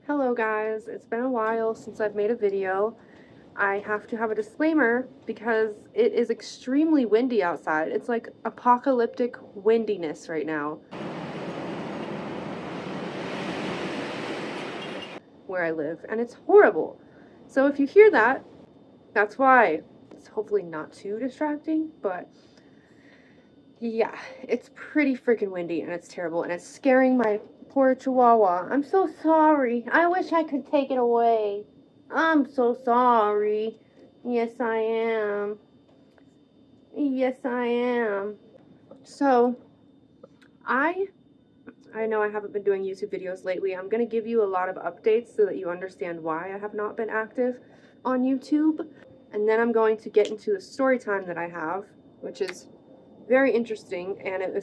Hello guys, it's been a while since I've made a video. I have to have a disclaimer because it is extremely windy outside. It's like apocalyptic windiness right now where I live, and it's horrible. So if you hear that, that's why. It's hopefully not too distracting, but yeah, it's pretty freaking windy and it's terrible and it's scaring my poor chihuahua. I'm so sorry. I wish I could take it away. I'm so sorry. Yes, I am. Yes, I am. So, I I know I haven't been doing YouTube videos lately. I'm going to give you a lot of updates so that you understand why I have not been active on YouTube. And then I'm going to get into the story time that I have, which is very interesting, and it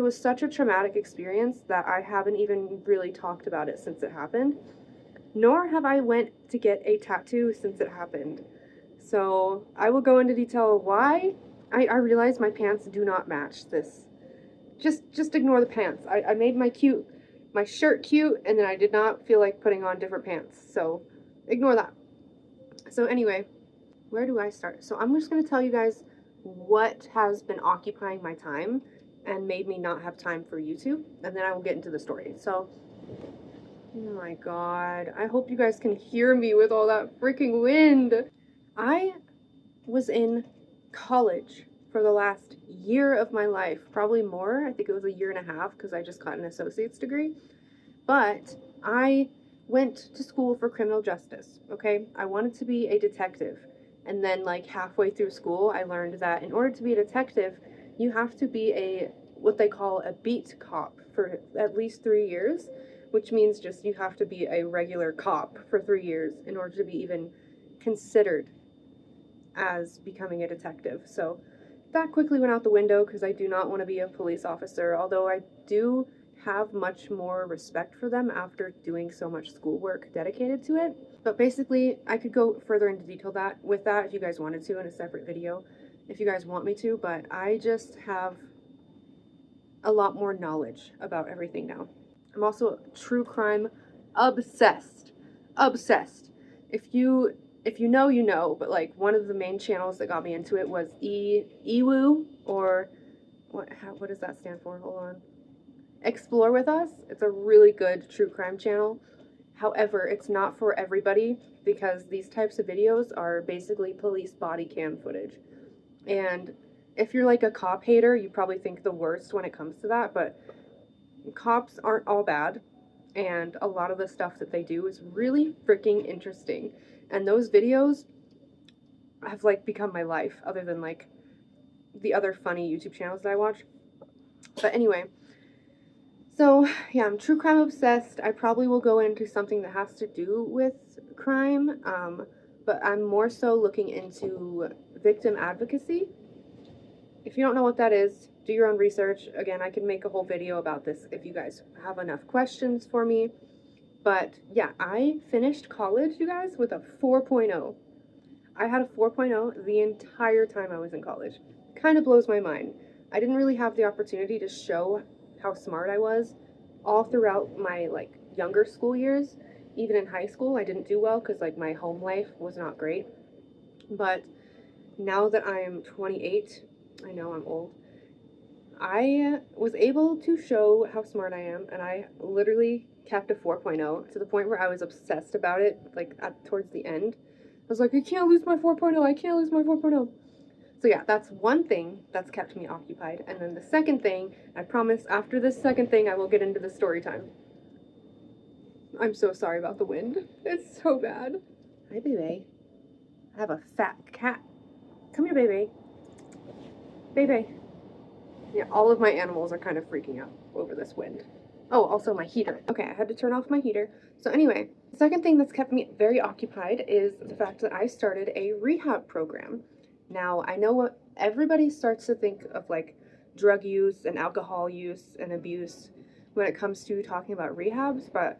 was such a traumatic experience that I haven't even really talked about it since it happened, nor have I went to get a tattoo since it happened. So I will go into detail why. I realize my pants do not match this. Just ignore the pants. I made my shirt cute, and then I did not feel like putting on different pants, so ignore that. So anyway, where do I start? So I'm just going to tell you guys what has been occupying my time and made me not have time for YouTube, and then I will get into the story. So, oh my god, I hope you guys can hear me with all that freaking wind. I was in college for the last year of my life, probably more. I think it was a year and a half because I just got an associate's degree. But I went to school for criminal justice, okay? I wanted to be a detective. And then, like, halfway through school, I learned that in order to be a detective, you have to be what they call a beat cop for at least 3 years, which means just you have to be a regular cop for 3 years in order to be even considered as becoming a detective. So that quickly went out the window because I do not want to be a police officer, although I do have much more respect for them after doing so much schoolwork dedicated to it. But basically, I could go further into detail with that if you guys wanted to in a separate video, if you guys want me to, but I just have a lot more knowledge about everything now. I'm also true crime obsessed. Obsessed. If you know, you know, but like one of the main channels that got me into it was Ewu, or what does that stand for? Hold on. Explore with Us. It's a really good true crime channel. However, it's not for everybody because these types of videos are basically police body cam footage. And if you're like a cop hater, you probably think the worst when it comes to that, but cops aren't all bad, and a lot of the stuff that they do is really freaking interesting. And those videos have like become my life, other than like the other funny YouTube channels that I watch. But anyway, so yeah, I'm true crime obsessed. I probably will go into something that has to do with crime, but I'm more so looking into victim advocacy. If you don't know what that is, do your own research. Again, I can make a whole video about this if you guys have enough questions for me. But yeah, I finished college, you guys, with a 4.0. I had a 4.0 the entire time I was in college. Kind of blows my mind. I didn't really have the opportunity to show how smart I was all throughout my like younger school years. Even in high school, I didn't do well because like my home life was not great. But now that I'm 28, I know I'm old, I was able to show how smart I am, and I literally kept a 4.0 to the point where I was obsessed about it, like towards the end. I was like, I can't lose my 4.0, I can't lose my 4.0. So yeah, that's one thing that's kept me occupied. And then the second thing, I promise after this second thing, I will get into the story time. I'm so sorry about the wind. It's so bad. Hi, baby. I have a fat cat. Come here, baby. Baby. Yeah, all of my animals are kind of freaking out over this wind. Oh, also my heater. Okay, I had to turn off my heater. So anyway, the second thing that's kept me very occupied is the fact that I started a rehab program. Now, I know what everybody starts to think of like drug use and alcohol use and abuse when it comes to talking about rehabs, but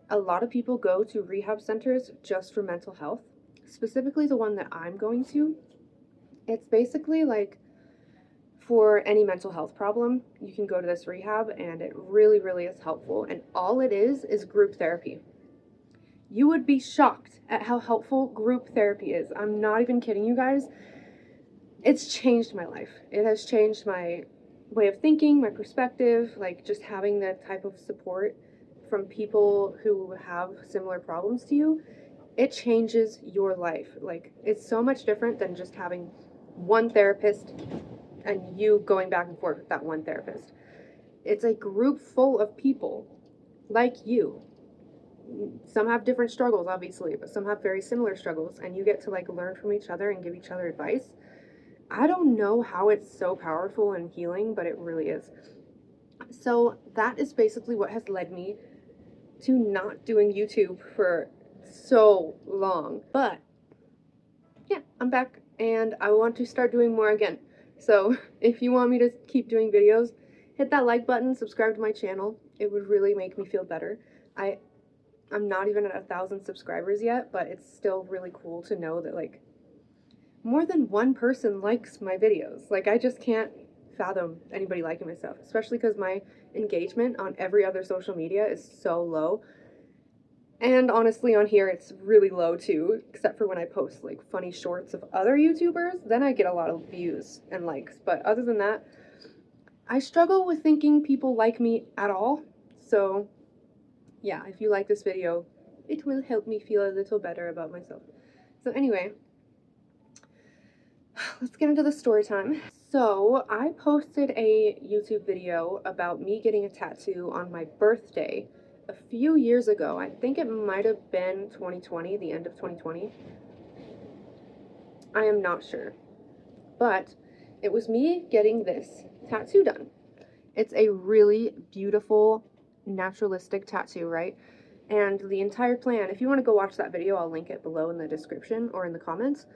a lot of people go to rehab centers just for mental health. Specifically the one that I'm going to. It's basically like for any mental health problem, you can go to this rehab, and it really, really is helpful. And all it is group therapy. You would be shocked at how helpful group therapy is. I'm not even kidding you guys. It's changed my life. It has changed my way of thinking, my perspective, like just having that type of support from people who have similar problems to you. It changes your life. Like, it's so much different than just having one therapist and you going back and forth with that one therapist. It's a group full of people like you. Some have different struggles, obviously, but some have very similar struggles, and you get to like learn from each other and give each other advice. I don't know how it's so powerful and healing, but it really is. So that is basically what has led me to not doing YouTube for so long. But yeah, I'm back and I want to start doing more again. So if you want me to keep doing videos, hit that like button, subscribe to my channel. It would really make me feel better. I'm not even at 1,000 subscribers yet, but it's still really cool to know that like more than one person likes my videos. Like, I just can't fathom anybody liking my stuff, especially because my engagement on every other social media is so low. And honestly, on here, it's really low too, except for when I post like funny shorts of other YouTubers, then I get a lot of views and likes. But other than that, I struggle with thinking people like me at all. So yeah, if you like this video, it will help me feel a little better about myself. So anyway, let's get into the story time. So I posted a YouTube video about me getting a tattoo on my birthday a few years ago. I think it might have been 2020, the end of 2020. I am not sure. But it was me getting this tattoo done. It's a really beautiful, naturalistic tattoo, right? And the entire plan, if you want to go watch that video, I'll link it below in the description or in the comments.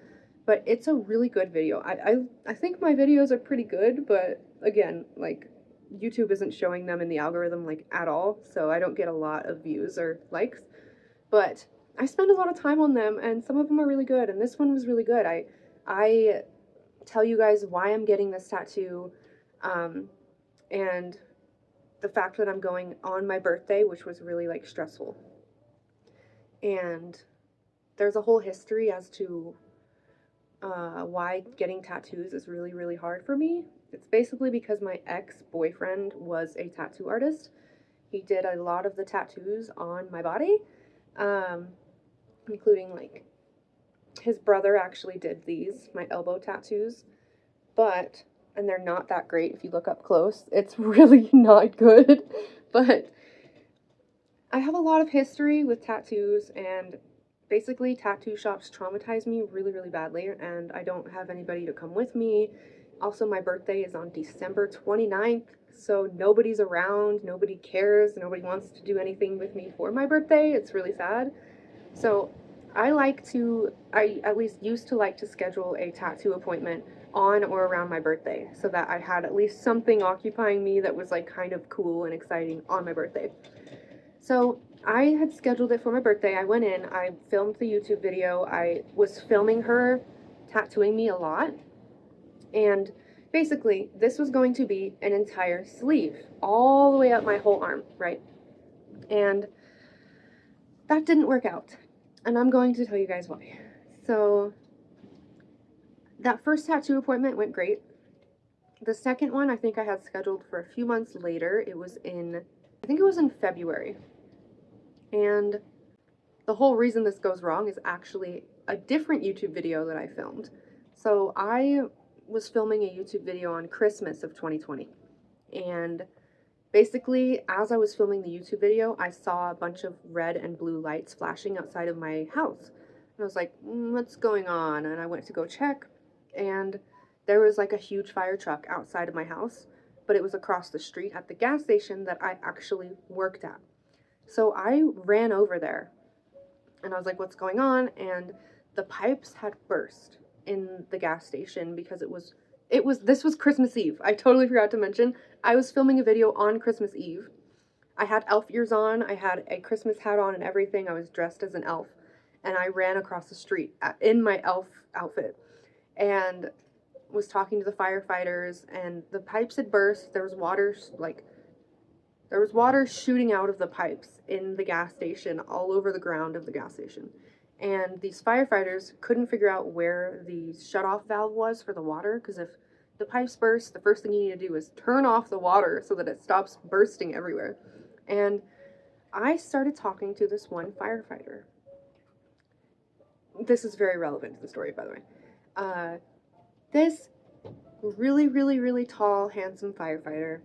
But it's a really good video. I think my videos are pretty good, but again, like, YouTube isn't showing them in the algorithm like at all, so I don't get a lot of views or likes. But I spend a lot of time on them, and some of them are really good, and this one was really good. I tell you guys why I'm getting this tattoo, and the fact that I'm going on my birthday, which was really like stressful. And there's a whole history as to why getting tattoos is really, really hard for me. It's basically because my ex-boyfriend was a tattoo artist. He did a lot of the tattoos on my body, including like his brother actually did these, my elbow tattoos, and they're not that great if you look up close. It's really not good, but I have a lot of history with tattoos, and basically tattoo shops traumatize me really, really badly, and I don't have anybody to come with me. Also, my birthday is on December 29th, so nobody's around, nobody cares, nobody wants to do anything with me for my birthday. It's really sad. So I at least used to like to schedule a tattoo appointment on or around my birthday so that I had at least something occupying me that was like kind of cool and exciting on my birthday. So I had scheduled it for my birthday. I went in, I filmed the YouTube video. I was filming her tattooing me a lot. And basically, this was going to be an entire sleeve, all the way up my whole arm, right? And that didn't work out. And I'm going to tell you guys why. So that first tattoo appointment went great. The second one, I think I had scheduled for a few months later. I think it was in February. And the whole reason this goes wrong is actually a different YouTube video that I filmed. So I was filming a YouTube video on Christmas of 2020. And basically, as I was filming the YouTube video, I saw a bunch of red and blue lights flashing outside of my house. And I was like, what's going on? And I went to go check, and there was like a huge fire truck outside of my house, but it was across the street at the gas station that I actually worked at. So I ran over there, and I was like, what's going on? And the pipes had burst in the gas station because this was Christmas Eve. I totally forgot to mention, I was filming a video on Christmas Eve. I had elf ears on, I had a Christmas hat on and everything. I was dressed as an elf, and I ran across the street in my elf outfit. And was talking to the firefighters, and the pipes had burst. There was water shooting out of the pipes in the gas station, all over the ground of the gas station. And these firefighters couldn't figure out where the shutoff valve was for the water, because if the pipes burst, the first thing you need to do is turn off the water so that it stops bursting everywhere. And I started talking to this one firefighter. This is very relevant to the story, by the way. This really, really, really tall, handsome firefighter.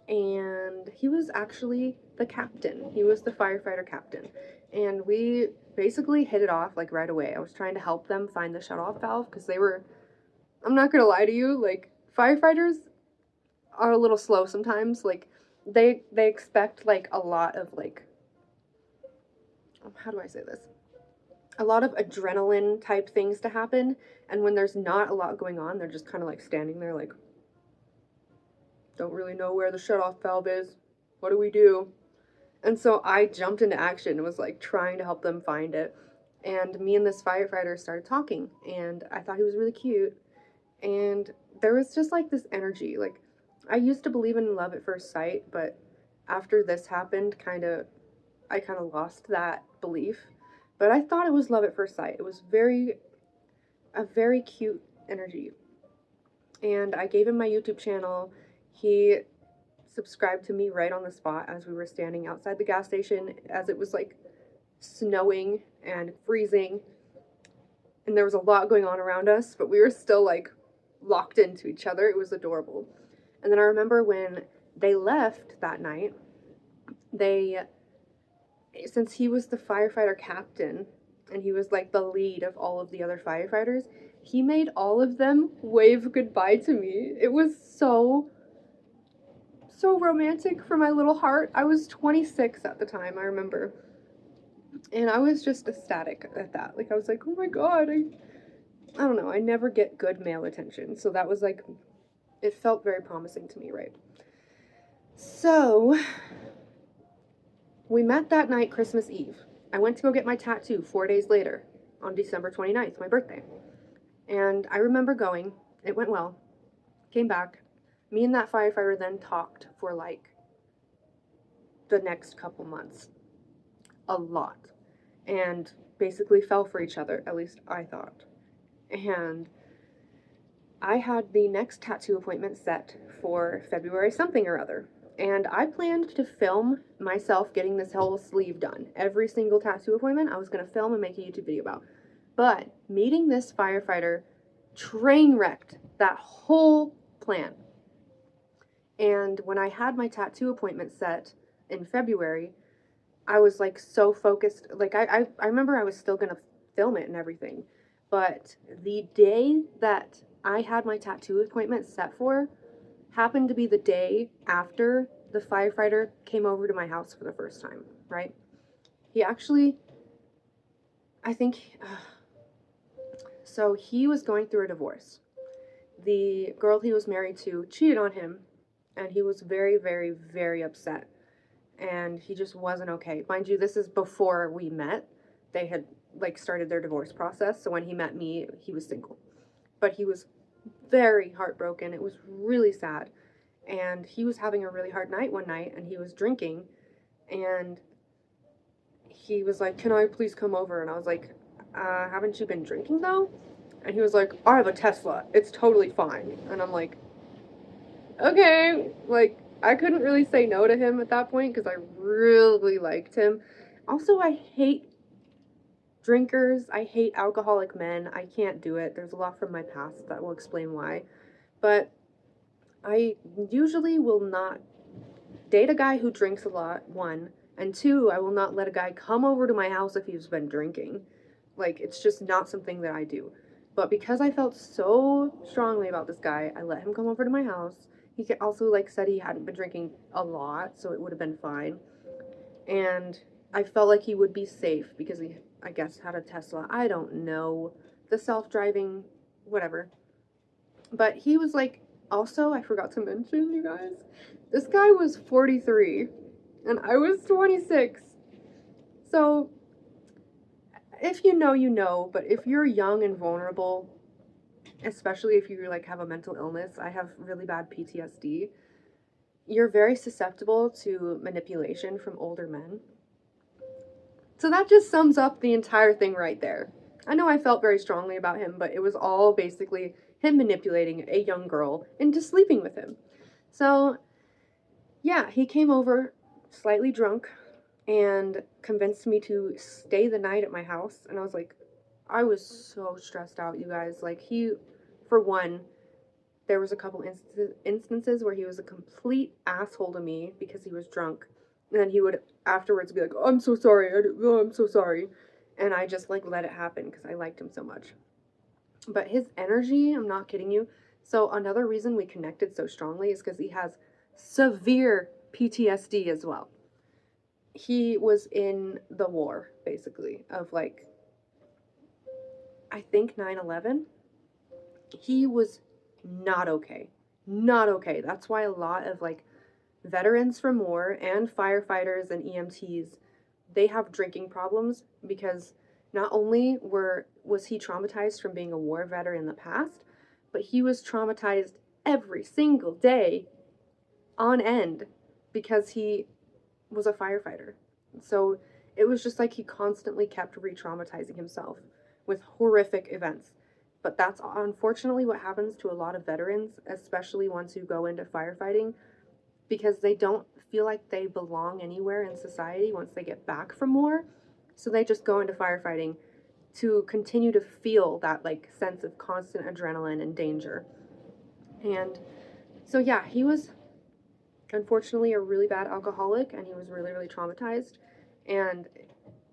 And he was actually the captain. He was the firefighter captain. And we basically hit it off like right away. I was trying to help them find the shutoff valve because they were, I'm not gonna lie to you, like, firefighters are a little slow sometimes. Like, they expect like a lot of like, how do I say this? A lot of adrenaline type things to happen, and when there's not a lot going on, they're just kind of like standing there like, don't really know where the shutoff valve is. What do we do? And so I jumped into action and was like trying to help them find it. And me and this firefighter started talking, and I thought he was really cute. And there was just like this energy. Like, I used to believe in love at first sight, but after this happened, I kind of lost that belief. But I thought it was love at first sight. It was a very cute energy. And I gave him my YouTube channel. He subscribed to me right on the spot as we were standing outside the gas station, as it was like snowing and freezing. And there was a lot going on around us, but we were still like locked into each other. It was adorable. And then I remember when they left that night, since he was the firefighter captain and he was like the lead of all of the other firefighters, he made all of them wave goodbye to me. It was so romantic for my little heart. I was 26 at the time, I remember. And I was just ecstatic at that. Like, I was like, oh my god, I don't know, I never get good male attention. So that was like, it felt very promising to me, right? So we met that night, Christmas Eve. I went to go get my tattoo 4 days later on December 29th, my birthday. And I remember going, it went well, came back. Me and that firefighter then talked for like the next couple months. A lot. And basically fell for each other, at least I thought. And I had the next tattoo appointment set for February something or other. And I planned to film myself getting this whole sleeve done. Every single tattoo appointment I was going to film and make a YouTube video about. But meeting this firefighter train wrecked that whole plan. And when I had my tattoo appointment set in February, I was like so focused. Like, I remember I was still going to film it and everything. But the day that I had my tattoo appointment set for happened to be the day after the firefighter came over to my house for the first time, right? He actually, I think, so he was going through a divorce. The girl he was married to cheated on him, and he was very, very, very upset. And he just wasn't okay. Mind you, this is before we met. They had like started their divorce process, so when he met me, he was single. But he was very heartbroken. It was really sad. And he was having a really hard night one night, and he was drinking, and he was like, can I please come over? And I was like, haven't you been drinking though? And he was like, I have a Tesla, it's totally fine. And I'm like, okay. Like, I couldn't really say no to him at that point because I really liked him. Also, I hate drinkers. I hate alcoholic men. I can't do it. There's a lot from my past that will explain why. But I usually will not date a guy who drinks a lot, one. And two, I will not let a guy come over to my house if he's been drinking. Like, it's just not something that I do. But because I felt so strongly about this guy, I let him come over to my house. He also like said he hadn't been drinking a lot, so it would have been fine. And I felt like he would be safe because he, I guess, had a Tesla. I don't know. The self-driving, whatever. But he was like, also, I forgot to mention, you guys, this guy was 43 and I was 26. So if you know, you know, but if you're young and vulnerable, especially if you like have a mental illness, I have really bad PTSD, you're very susceptible to manipulation from older men. So that just sums up the entire thing right there. I know I felt very strongly about him, but it was all basically him manipulating a young girl into sleeping with him. So, yeah, he came over slightly drunk and convinced me to stay the night at my house. And I was like, I was so stressed out, you guys. Like, he, for one, there was a couple instances where he was a complete asshole to me because he was drunk. And then he would afterwards be like, oh, I'm so sorry. I'm so sorry. And I just like let it happen because I liked him so much. But his energy, I'm not kidding you. So another reason we connected so strongly is because he has severe PTSD as well. He was in the war, basically, of like, I think 9/11. He was not okay. Not okay. That's why a lot of like veterans from war and firefighters and EMTs, they have drinking problems because not only was he traumatized from being a war veteran in the past, but he was traumatized every single day on end because he was a firefighter. So it was just like he constantly kept re-traumatizing himself with horrific events. But that's unfortunately what happens to a lot of veterans, especially ones who go into firefighting, because they don't feel like they belong anywhere in society once they get back from war. So they just go into firefighting to continue to feel that like sense of constant adrenaline and danger. And so yeah, he was unfortunately a really bad alcoholic and he was really really traumatized, and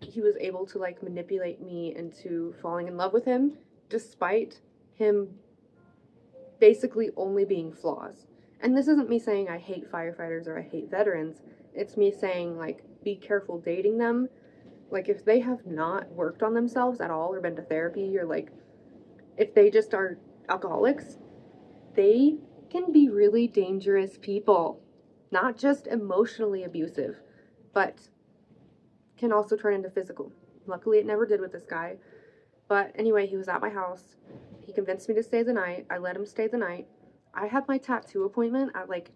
he was able to like manipulate me into falling in love with him despite him basically only being flaws. And this isn't me saying I hate firefighters or I hate veterans. It's me saying, like, be careful dating them. Like, if they have not worked on themselves at all or been to therapy, or like, if they just are alcoholics, they can be really dangerous people. Not just emotionally abusive, but can also turn into physical. Luckily, it never did with this guy. But anyway, he was at my house. He convinced me to stay the night. I let him stay the night. I had my tattoo appointment at like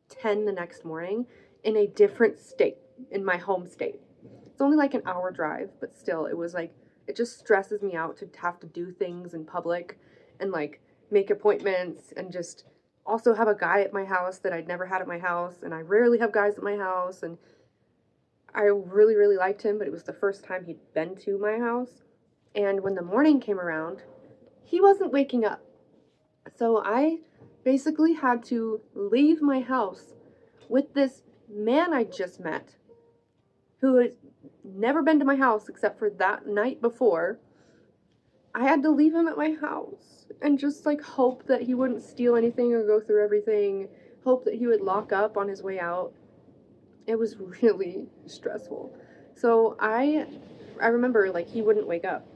10 the next morning in a different state, in my home state. It's only like an hour drive, but still, it was like, it just stresses me out to have to do things in public and like make appointments and just also have a guy at my house that I'd never had at my house. And I rarely have guys at my house. And I really, really liked him, but it was the first time he'd been to my house. And when the morning came around, he wasn't waking up. So I basically had to leave my house with this man I just met who had never been to my house except for that night before. I had to leave him at my house and just like hope that he wouldn't steal anything or go through everything, hope that he would lock up on his way out. It was really stressful. So I remember like he wouldn't wake up.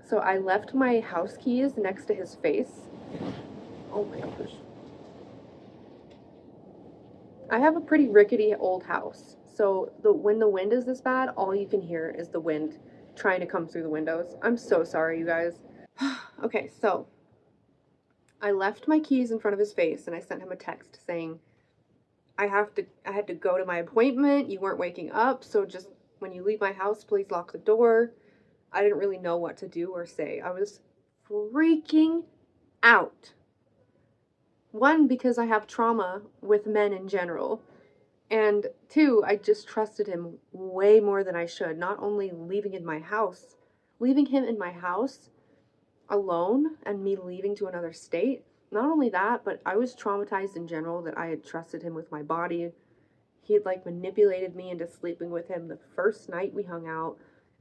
So I left my house keys next to his face. Oh my gosh. I have a pretty rickety old house. So when the wind is this bad, all you can hear is the wind trying to come through the windows. I'm so sorry, you guys. Okay, so I left my keys in front of his face and I sent him a text saying, I had to go to my appointment. You weren't waking up, so just when you leave my house, please lock the door. I didn't really know what to do or say. I was freaking out. One, because I have trauma with men in general. And two, I just trusted him way more than I should. Not only leaving him in my house alone and me leaving to another state. Not only that, but I was traumatized in general that I had trusted him with my body. He had like manipulated me into sleeping with him the first night we hung out.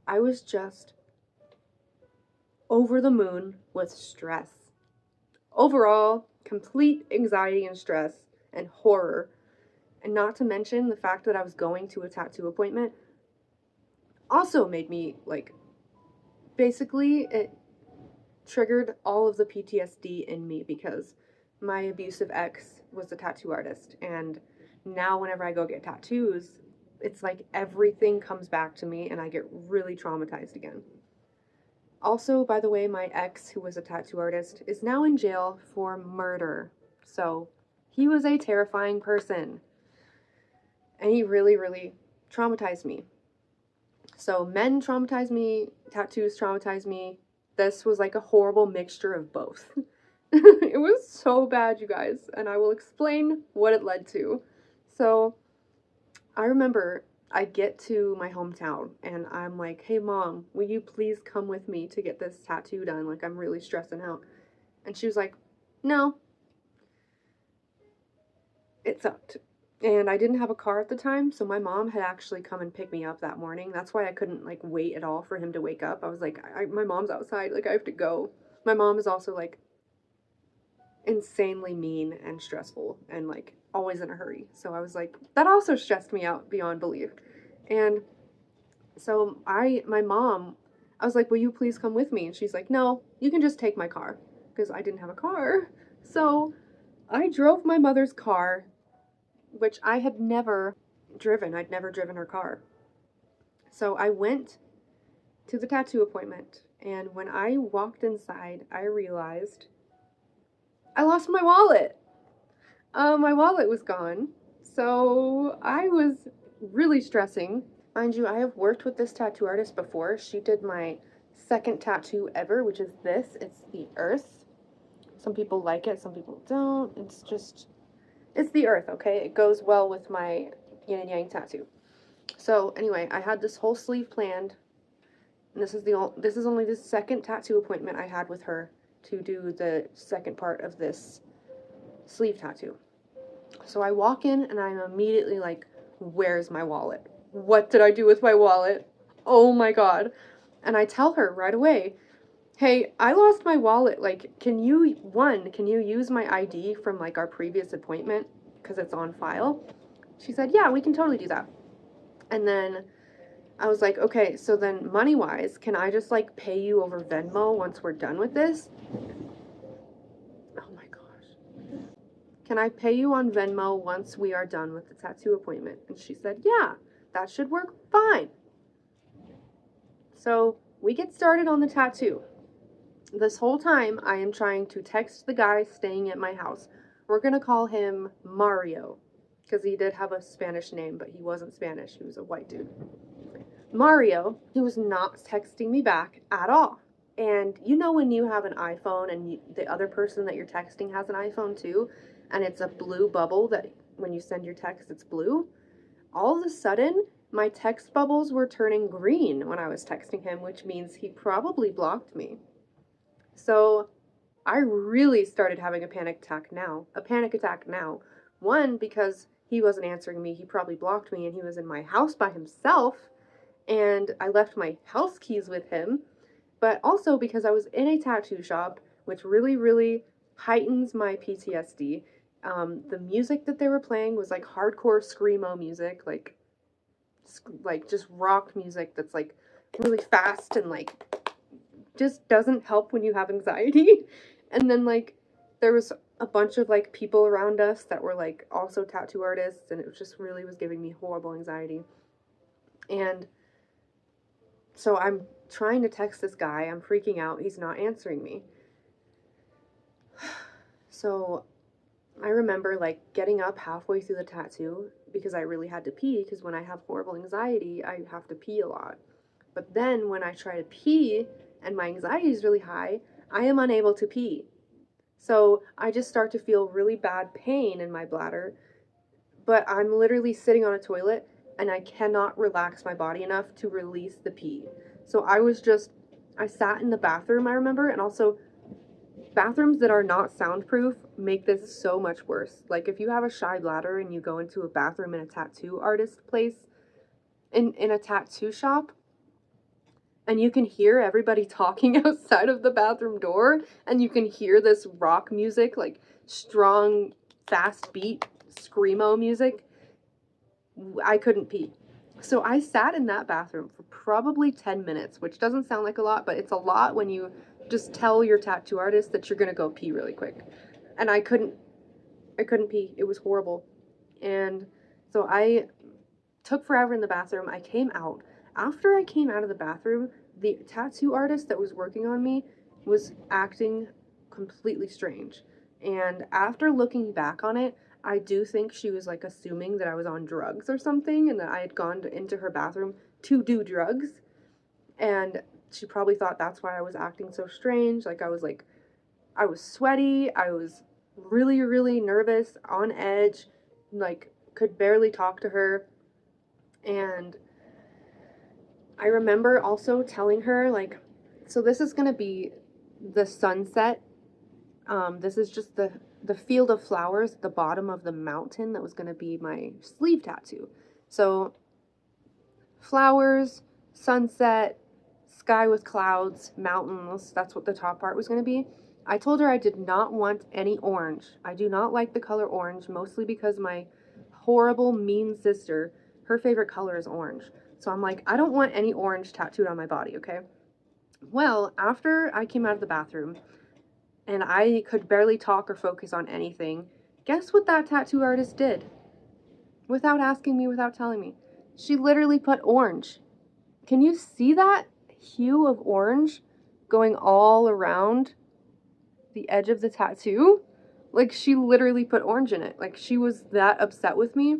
I was just over the moon with stress. Overall, complete anxiety and stress and horror. And not to mention the fact that I was going to a tattoo appointment also made me like, basically it triggered all of the PTSD in me because my abusive ex was a tattoo artist, and now whenever I go get tattoos, it's like everything comes back to me and I get really traumatized again. Also, by the way, my ex, who was a tattoo artist, is now in jail for murder. So he was a terrifying person. And he really, really traumatized me. So men traumatize me, tattoos traumatize me. This was like a horrible mixture of both. It was so bad, you guys, and I will explain what it led to. So I remember I get to my hometown and I'm like, hey mom, will you please come with me to get this tattoo done? Like, I'm really stressing out. And she was like, no, it sucked. And I didn't have a car at the time, so my mom had actually come and pick me up that morning. That's why I couldn't like wait at all for him to wake up. I was like, my mom's outside, like I have to go. My mom is also like insanely mean and stressful and like always in a hurry. So I was like, that also stressed me out beyond belief. And so my mom, I was like, will you please come with me? And she's like, no, you can just take my car, because I didn't have a car. So I drove my mother's car, which I had never driven. I'd never driven her car. So I went to the tattoo appointment, and when I walked inside, I realized I lost my wallet. My wallet was gone. So I was really stressing. Mind you, I have worked with this tattoo artist before. She did my second tattoo ever, which is this. It's the earth. Some people like it, some people don't. It's the earth, okay? It goes well with my yin and yang tattoo. So anyway, I had this whole sleeve planned. And this is only the second tattoo appointment I had with her to do the second part of this sleeve tattoo. So I walk in and I'm immediately like, where's my wallet? What did I do with my wallet? Oh my god. And I tell her right away, hey, I lost my wallet. Like, can you use my ID from like our previous appointment? Because it's on file. She said, yeah, we can totally do that. And then I was like, okay, so then money wise, can I just like pay you over Venmo once we're done with this? Oh my gosh. Can I pay you on Venmo once we are done with the tattoo appointment? And she said, yeah, that should work fine. So we get started on the tattoo. This whole time, I am trying to text the guy staying at my house. We're going to call him Mario, because he did have a Spanish name, but he wasn't Spanish. He was a white dude. Mario, he was not texting me back at all. And you know when you have an iPhone and the other person that you're texting has an iPhone too, and it's a blue bubble that when you send your text, it's blue? All of a sudden, my text bubbles were turning green when I was texting him, which means he probably blocked me. So I really started having a panic attack now. One, because he wasn't answering me, he probably blocked me, and he was in my house by himself, and I left my house keys with him, but also because I was in a tattoo shop, which really, really heightens my PTSD. The music that they were playing was like hardcore screamo music, like just rock music that's like really fast and like just doesn't help when you have anxiety. And then like there was a bunch of like people around us that were like also tattoo artists, and it just really was giving me horrible anxiety. And so I'm trying to text this guy, I'm freaking out, he's not answering me. So I remember like getting up halfway through the tattoo because I really had to pee, because when I have horrible anxiety, I have to pee a lot. But then when I try to pee and my anxiety is really high, I am unable to pee. So I just start to feel really bad pain in my bladder, but I'm literally sitting on a toilet and I cannot relax my body enough to release the pee. So I sat in the bathroom, I remember, and also bathrooms that are not soundproof make this so much worse. Like if you have a shy bladder and you go into a bathroom in a tattoo artist place, in a tattoo shop, and you can hear everybody talking outside of the bathroom door, and you can hear this rock music, like strong, fast beat, screamo music, I couldn't pee. So I sat in that bathroom for probably 10 minutes, which doesn't sound like a lot, but it's a lot when you just tell your tattoo artist that you're gonna go pee really quick. And I couldn't pee. It was horrible. And so I took forever in the bathroom. I came out. After I came out of the bathroom, the tattoo artist that was working on me was acting completely strange. And after looking back on it, I do think she was like assuming that I was on drugs or something and that I had gone into her bathroom to do drugs. And she probably thought that's why I was acting so strange. Like, I was sweaty, I was really, really nervous, on edge, like, could barely talk to her. And I remember also telling her, like, so this is gonna be the sunset. This is just the field of flowers at the bottom of the mountain that was gonna be my sleeve tattoo. So flowers, sunset, sky with clouds, mountains, that's what the top part was gonna be. I told her I did not want any orange. I do not like the color orange, mostly because my horrible, mean sister, her favorite color is orange. So I'm like, I don't want any orange tattooed on my body, okay? Well, after I came out of the bathroom and I could barely talk or focus on anything, guess what that tattoo artist did? Without asking me, without telling me. She literally put orange. Can you see that hue of orange going all around the edge of the tattoo? Like, she literally put orange in it. Like, she was that upset with me.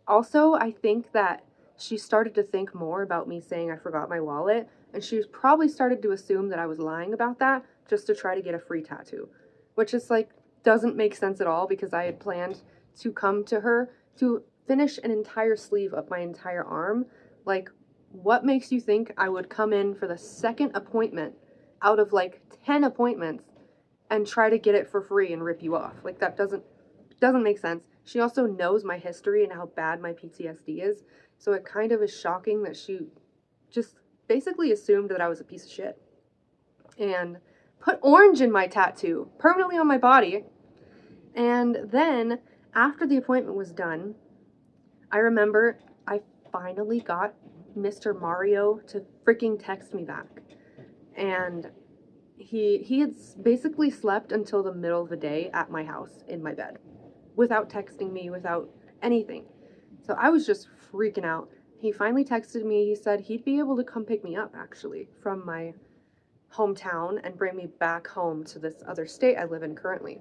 Also, I think that she started to think more about me saying I forgot my wallet, and she probably started to assume that I was lying about that just to try to get a free tattoo, which is like, doesn't make sense at all because I had planned to come to her to finish an entire sleeve up my entire arm. Like, what makes you think I would come in for the second appointment out of like 10 appointments and try to get it for free and rip you off? Like, that doesn't make sense. She also knows my history and how bad my PTSD is, so it kind of is shocking that she just basically assumed that I was a piece of shit and put orange in my tattoo permanently on my body. And then after the appointment was done, I remember I finally got Mr. Mario to freaking text me back. And he had basically slept until the middle of the day at my house in my bed without texting me, without anything. So I was just freaking out. He finally texted me. He said he'd be able to come pick me up actually from my hometown and bring me back home to this other state I live in currently.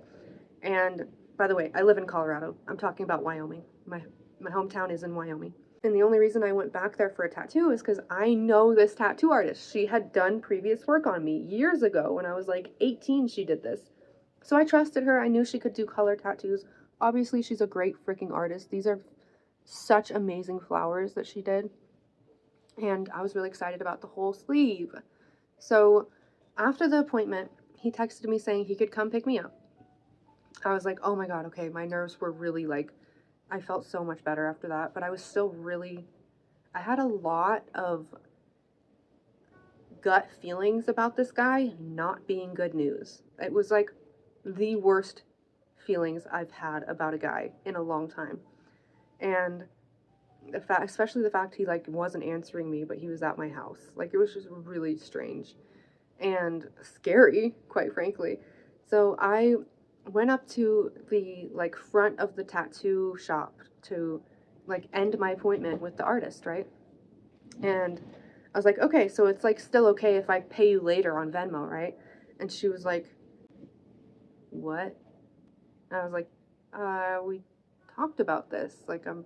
And by the way, I live in Colorado. I'm talking about Wyoming. My hometown is in Wyoming. And the only reason I went back there for a tattoo is because I know this tattoo artist. She had done previous work on me years ago. When I was like 18, she did this. So I trusted her. I knew she could do color tattoos. Obviously, she's a great freaking artist. These are such amazing flowers that she did. And I was really excited about the whole sleeve. So after the appointment, he texted me saying he could come pick me up. I was like, oh my God, okay. My nerves were really like, I felt so much better after that, but I was still really, I had a lot of gut feelings about this guy not being good news. It was like the worst feelings I've had about a guy in a long time. And the fact, especially the fact he like wasn't answering me, but he was at my house. Like, it was just really strange and scary, quite frankly. So I went up to the like front of the tattoo shop to like end my appointment with the artist, right? And I was like, okay, so it's like still okay if I pay you later on Venmo, right? And she was like, what? And I was like, we talked about this. Like, I'm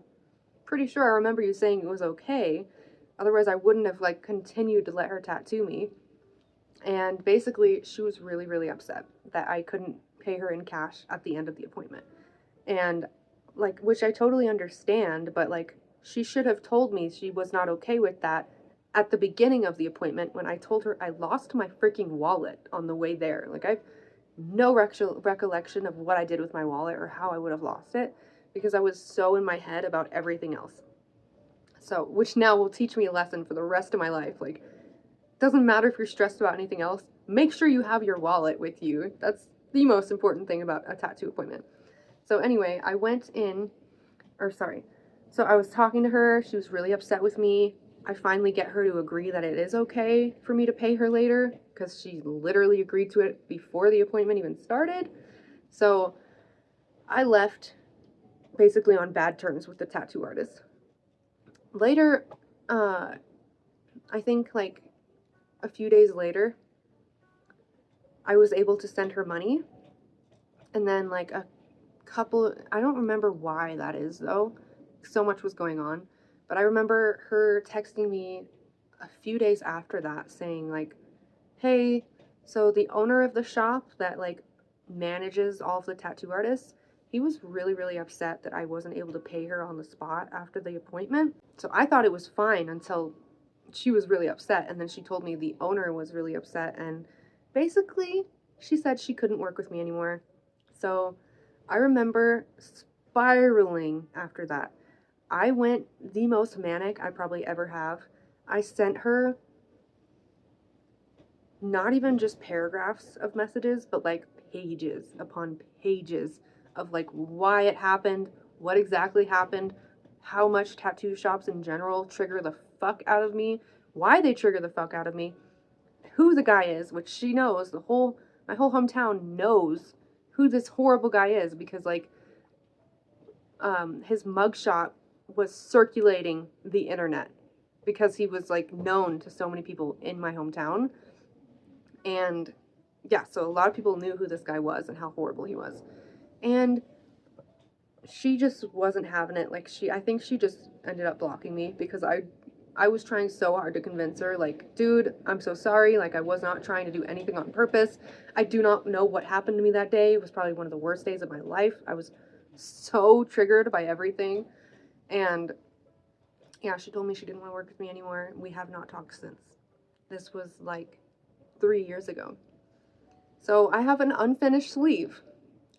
pretty sure I remember you saying it was okay. Otherwise, I wouldn't have like continued to let her tattoo me. And basically, she was really, really upset that I couldn't pay her in cash at the end of the appointment. And like, which I totally understand, but like, she should have told me she was not okay with that at the beginning of the appointment when I told her I lost my freaking wallet on the way there. Like, I've no recollection of what I did with my wallet or how I would have lost it because I was so in my head about everything else. So, which now will teach me a lesson for the rest of my life. Like, doesn't matter if you're stressed about anything else, make sure you have your wallet with you. That's the most important thing about a tattoo appointment. So anyway, I went in, so I was talking to her. She was really upset with me. I finally get her to agree that it is okay for me to pay her later because she literally agreed to it before the appointment even started. So I left basically on bad terms with the tattoo artist. Later, I think like a few days later, I was able to send her money. And then like a couple, I don't remember why that is though. So much was going on. But I remember her texting me a few days after that saying like, hey, so the owner of the shop that like manages all of the tattoo artists, he was really, really upset that I wasn't able to pay her on the spot after the appointment. So I thought it was fine until she was really upset. And then she told me the owner was really upset. And basically, she said she couldn't work with me anymore. So I remember spiraling after that. I went the most manic I probably ever have. I sent her not even just paragraphs of messages, but like pages upon pages of like why it happened, what exactly happened, how much tattoo shops in general trigger the fuck out of me, why they trigger the fuck out of me, who the guy is, which she knows, my whole hometown knows who this horrible guy is because like his mugshot was circulating the internet because he was like known to so many people in my hometown. And yeah, so a lot of people knew who this guy was and how horrible he was. And she just wasn't having it. Like I think she just ended up blocking me because I was trying so hard to convince her, like, dude, I'm so sorry. Like, I was not trying to do anything on purpose. I do not know what happened to me that day. It was probably one of the worst days of my life. I was so triggered by everything. And yeah, she told me she didn't want to work with me anymore. We have not talked since. This was like 3 years ago. So I have an unfinished sleeve.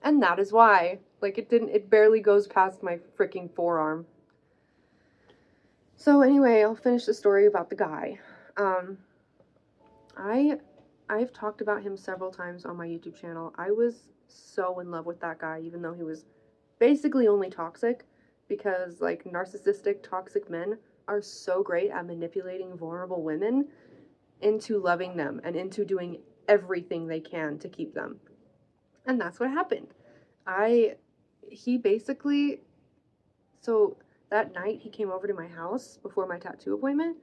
And that is why. Like, it barely goes past my freaking forearm. So anyway, I'll finish the story about the guy. I've talked about him several times on my YouTube channel. I was so in love with that guy, even though he was basically only toxic, because like narcissistic, toxic men are so great at manipulating vulnerable women into loving them and into doing everything they can to keep them. And that's what happened. He basically, so that night he came over to my house before my tattoo appointment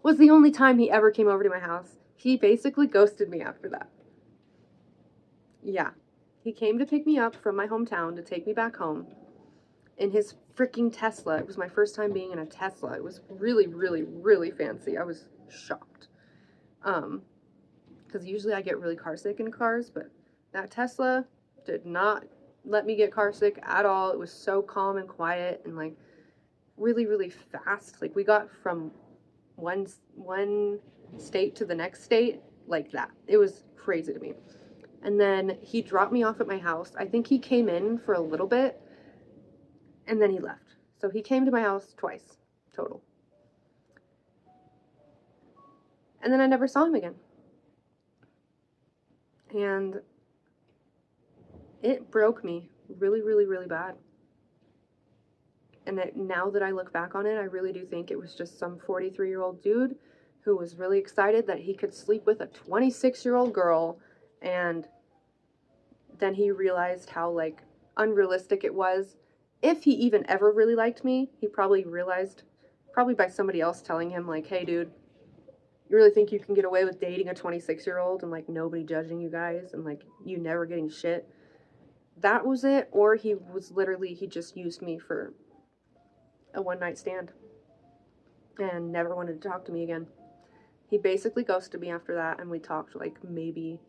was the only time he ever came over to my house. He basically ghosted me after that. Yeah. He came to pick me up from my hometown to take me back home in his freaking Tesla. It was my first time being in a Tesla. It was really, really, really fancy. I was shocked. Because usually I get really car sick in cars, but that Tesla did not let me get car sick at all. It was so calm and quiet and like really, really fast. Like we got from one state to the next state like that. It was crazy to me. And then he dropped me off at my house. I think he came in for a little bit and then he left. So he came to my house twice total. And then I never saw him again. And it broke me really, really, really bad. And now that I look back on it, I really do think it was just some 43-year-old dude who was really excited that he could sleep with a 26-year-old girl. And then he realized how like unrealistic it was. If he even ever really liked me, he probably realized, probably by somebody else telling him like, hey dude, you really think you can get away with dating a 26-year-old and like nobody judging you guys and like you never getting shit? That was it. Or he just used me for a one-night stand and never wanted to talk to me again. He basically ghosted me after that, and we talked like maybe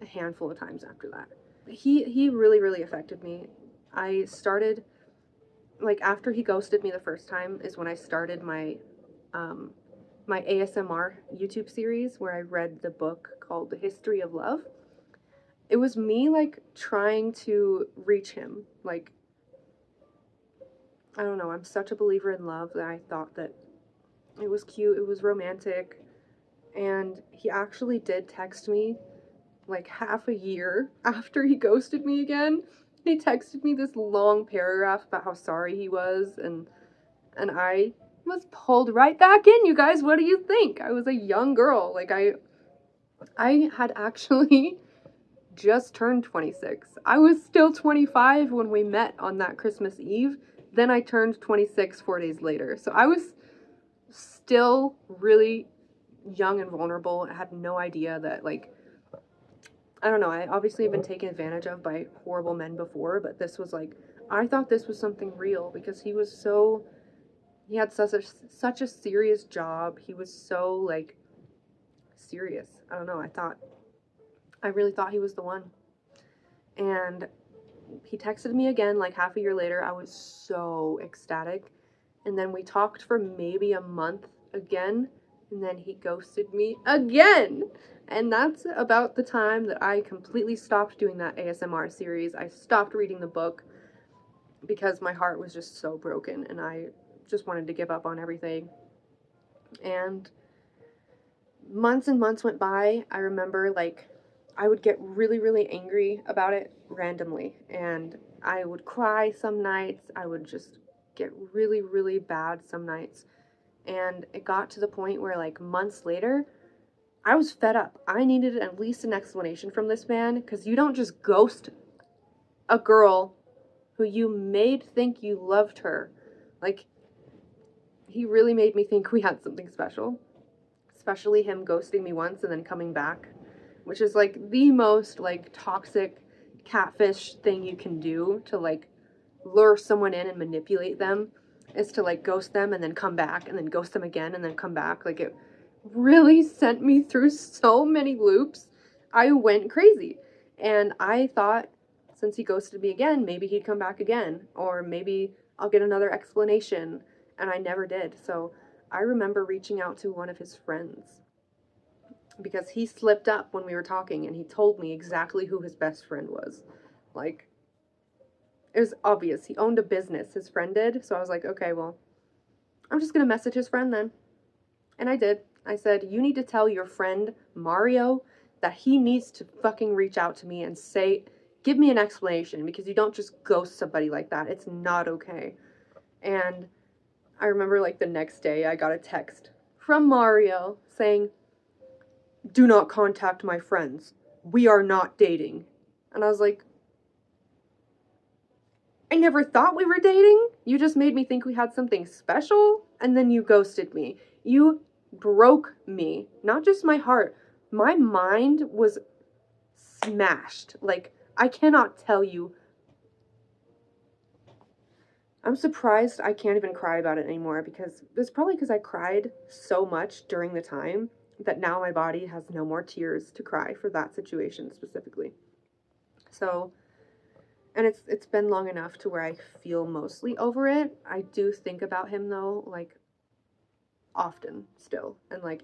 a handful of times after that. He really, really affected me. I started, like, after he ghosted me the first time is when I started my my ASMR YouTube series where I read the book called The History of Love. It was me, like, trying to reach him. Like, I don't know, I'm such a believer in love that I thought that it was cute, it was romantic, and he actually did text me like half a year after he ghosted me again. He texted me this long paragraph about how sorry he was, and I was pulled right back in, you guys. What do you think? I was a young girl. Like, I had actually just turned 26. I was still 25 when we met on that Christmas Eve. Then I turned 26 4 days later. So I was still really young and vulnerable. I had no idea that, like, I don't know, I obviously have been taken advantage of by horrible men before, but this was like, I thought this was something real because he had such a serious job. He was so, like, serious. I don't know, I really thought he was the one. And he texted me again like half a year later. I was so ecstatic. And then we talked for maybe a month again, and then he ghosted me again. And that's about the time that I completely stopped doing that ASMR series. I stopped reading the book because my heart was just so broken and I just wanted to give up on everything. And months and months went by. I remember, like, I would get really, really angry about it randomly, and I would cry some nights. I would just get really, really bad some nights. And it got to the point where, like, months later, I was fed up. I needed at least an explanation from this man, because you don't just ghost a girl who you made think you loved her. Like, he really made me think we had something special. Especially him ghosting me once and then coming back, which is like the most, like, toxic catfish thing you can do to, like, lure someone in and manipulate them, is to, like, ghost them and then come back and then ghost them again and then come back. Like, it really sent me through so many loops. I went crazy. And I thought, since he ghosted me again, maybe he'd come back again, or maybe I'll get another explanation. And I never did. So I remember reaching out to one of his friends because he slipped up when we were talking and he told me exactly who his best friend was. Like, it was obvious. He owned a business, his friend did. So I was like, okay, well, I'm just going to message his friend then. And I did. I said, you need to tell your friend Mario that he needs to fucking reach out to me and say, give me an explanation, because you don't just ghost somebody like that. It's not okay. And I remember, like, the next day I got a text from Mario saying, do not contact my friends. We are not dating. And I was like, I never thought we were dating. You just made me think we had something special, and then you ghosted me. You broke me. Not just my heart. My mind was smashed. Like, I cannot tell you. I'm surprised I can't even cry about it anymore, because it's probably because I cried so much during the time that now my body has no more tears to cry for that situation specifically. So, and it's been long enough to where I feel mostly over it. I do think about him though, like, often still. And, like,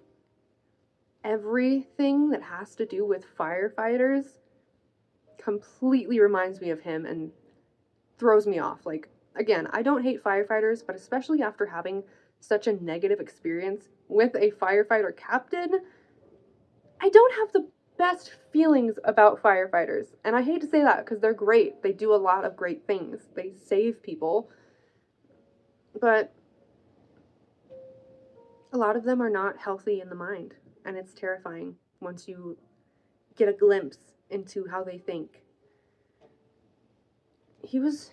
everything that has to do with firefighters completely reminds me of him and throws me off. Like, again, I don't hate firefighters, but especially after having such a negative experience with a firefighter captain, I don't have the best feelings about firefighters. And I hate to say that because they're great. They do a lot of great things. They save people. But a lot of them are not healthy in the mind. And it's terrifying once you get a glimpse into how they think. He was,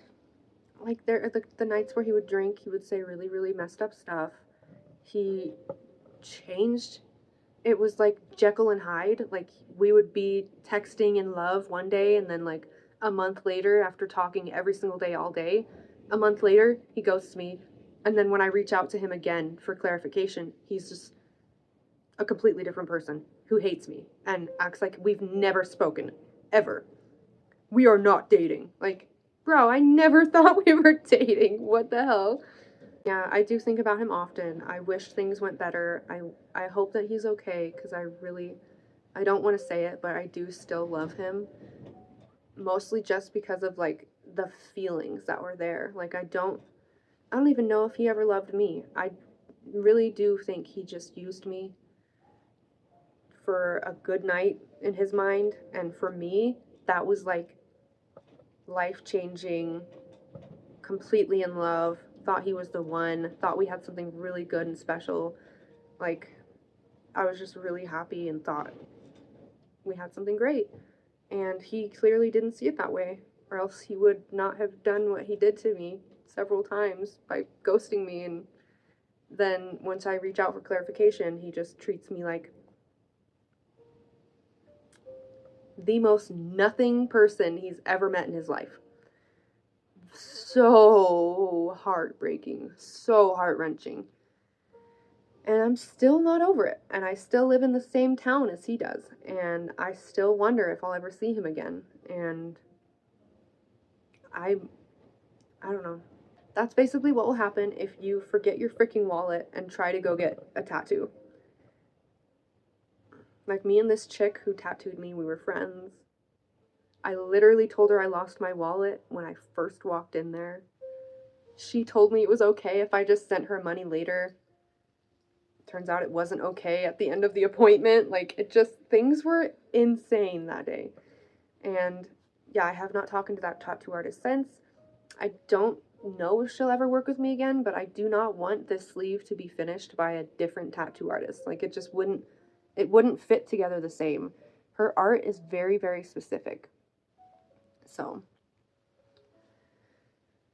like, there the nights where he would drink, he would say really, really messed up stuff. He changed. It was like Jekyll and Hyde. Like, we would be texting in love one day, and then, like, a month later, after talking every single day all day, a month later he ghosts me. And then when I reach out to him again for clarification, he's just a completely different person who hates me and acts like we've never spoken ever. We are not dating. Like, bro, I never thought we were dating. What the hell? Yeah, I do think about him often. I wish things went better. I hope that he's okay, because I don't want to say it, but I do still love him. Mostly just because of, like, the feelings that were there. Like, I don't even know if he ever loved me. I really do think he just used me for a good night in his mind, and for me, that was, like, life-changing, completely in love, thought he was the one, thought we had something really good and special. Like, I was just really happy and thought we had something great. And he clearly didn't see it that way, or else he would not have done what he did to me several times by ghosting me and then once I reach out for clarification, he just treats me like the most nothing person he's ever met in his life. So heartbreaking, so heart-wrenching. And I'm still not over it. And I still live in the same town as he does. And I still wonder if I'll ever see him again. And I don't know. That's basically what will happen if you forget your freaking wallet and try to go get a tattoo. Like me and this chick who tattooed me, we were friends. I literally told her I lost my wallet when I first walked in there. She told me it was okay if I just sent her money later. Turns out it wasn't okay at the end of the appointment. Like, it just, things were insane that day. And yeah, I have not talked to that tattoo artist since. I don't know if she'll ever work with me again, but I do not want this sleeve to be finished by a different tattoo artist. Like, it just wouldn't fit together the same. Her art is very, very specific. So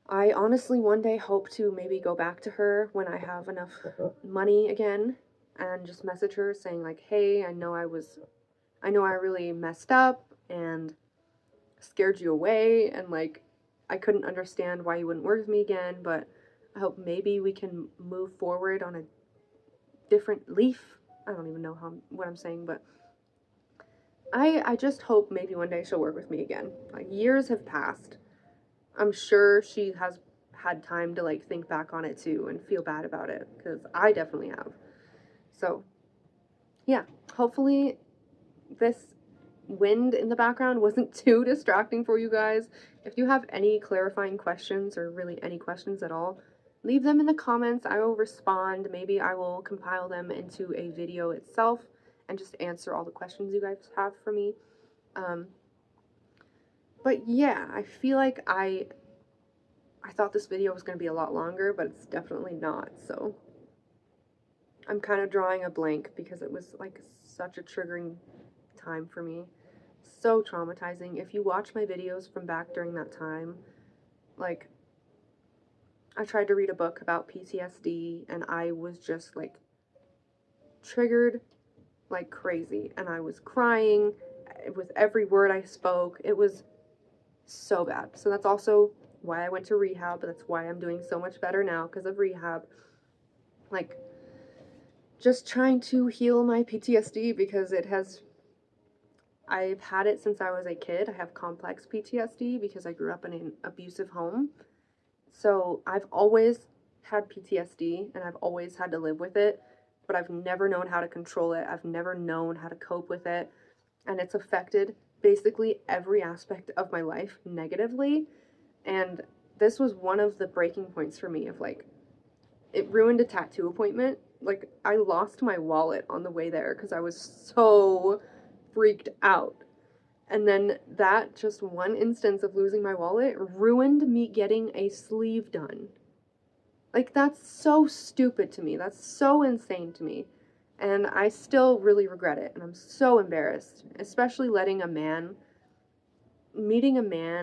I honestly one day hope to maybe go back to her when I have enough money again and just message her saying like, hey, I know I really messed up and scared you away, and like I couldn't understand why you wouldn't work with me again, but I hope maybe we can move forward on a different leaf. I don't even know what I'm saying, but I just hope maybe one day she'll work with me again. Like, years have passed. I'm sure she has had time to like think back on it too and feel bad about it, because I definitely have. So yeah, hopefully this wind in the background wasn't too distracting for you guys. If you have any clarifying questions, or really any questions at all, leave them in the comments. I will respond. Maybe I will compile them into a video itself and just answer all the questions you guys have for me. But yeah, I feel like I thought this video was going to be a lot longer, but it's definitely not. So I'm kind of drawing a blank because it was like such a triggering time for me. So traumatizing. If you watch my videos from back during that time, like, I tried to read a book about PTSD and I was just like triggered like crazy, and I was crying with every word I spoke. It was so bad. So that's also why I went to rehab. That's why I'm doing so much better now, because of rehab. Like, just trying to heal my PTSD, because I've had it since I was a kid. I have complex PTSD because I grew up in an abusive home. So I've always had PTSD and I've always had to live with it, but I've never known how to control it. I've never known how to cope with it. And it's affected basically every aspect of my life negatively. And this was one of the breaking points for me of like, it ruined a tattoo appointment. Like, I lost my wallet on the way there because I was so freaked out. And then that just one instance of losing my wallet ruined me getting a sleeve done. Like, that's so stupid to me. That's so insane to me. And I still really regret it. And I'm so embarrassed, especially meeting a man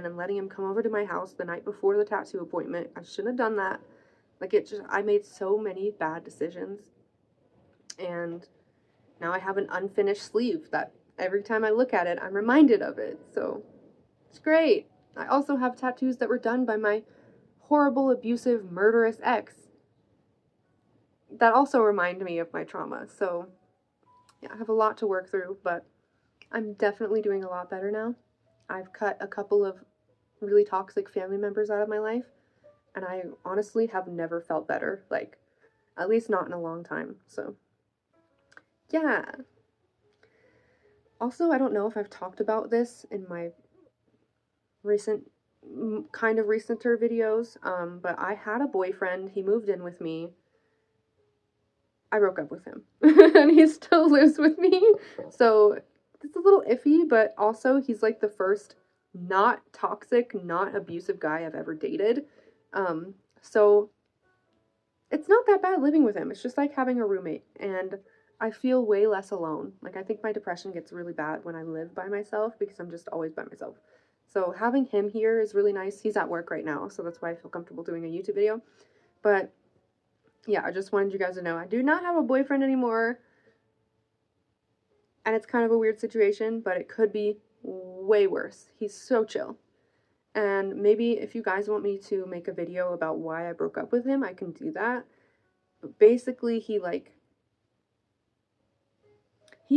and letting him come over to my house the night before the tattoo appointment. I shouldn't have done that. Like, I made so many bad decisions. And now I have an unfinished sleeve that every time I look at it, I'm reminded of it. So it's great. I also have tattoos that were done by my horrible, abusive, murderous ex that also remind me of my trauma. So yeah, I have a lot to work through, but I'm definitely doing a lot better now. I've cut a couple of really toxic family members out of my life, and I honestly have never felt better, like, at least not in a long time. So yeah. Also, I don't know if I've talked about this in my recenter videos, but I had a boyfriend. He moved in with me. I broke up with him, and he still lives with me. So it's a little iffy, but also he's like the first not toxic, not abusive guy I've ever dated. So it's not that bad living with him. It's just like having a roommate, and I feel way less alone. Like, I think my depression gets really bad when I live by myself because I'm just always by myself. So having him here is really nice. He's at work right now, so that's why I feel comfortable doing a YouTube video. But yeah, I just wanted you guys to know I do not have a boyfriend anymore. And it's kind of a weird situation, but it could be way worse. He's so chill. And maybe if you guys want me to make a video about why I broke up with him, I can do that. But basically, he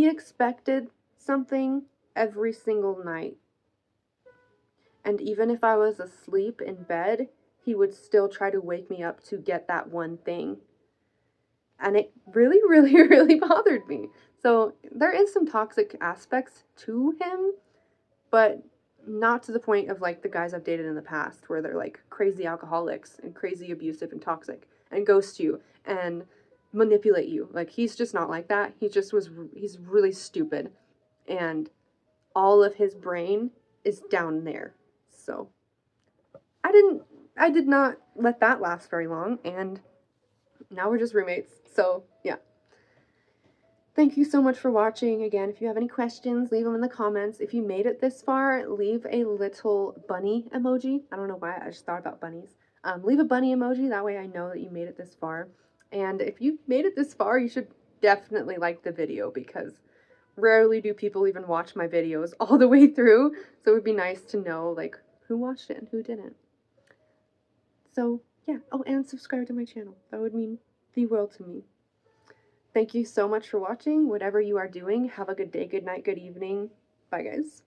expected something every single night. And even if I was asleep in bed, he would still try to wake me up to get that one thing. And it really, really, really bothered me. So there is some toxic aspects to him, but not to the point of like the guys I've dated in the past where they're like crazy alcoholics and crazy abusive and toxic and ghost you and manipulate you. Like he's just not like that. He's really stupid and all of his brain is down there. So I did not let that last very long, and now we're just roommates. So yeah. Thank you so much for watching. Again, if you have any questions, leave them in the comments. If you made it this far, leave a little bunny emoji. I don't know why, I just thought about bunnies. Leave a bunny emoji, that way I know that you made it this far. And if you made it this far, you should definitely like the video, because rarely do people even watch my videos all the way through. So it would be nice to know like who watched it and who didn't. So yeah, oh, and subscribe to my channel. That would mean the world to me. Thank you so much for watching. Whatever you are doing, have a good day, good night, good evening. Bye, guys.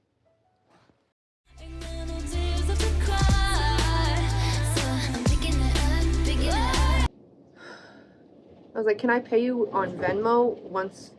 I was like, can I pay you on Venmo once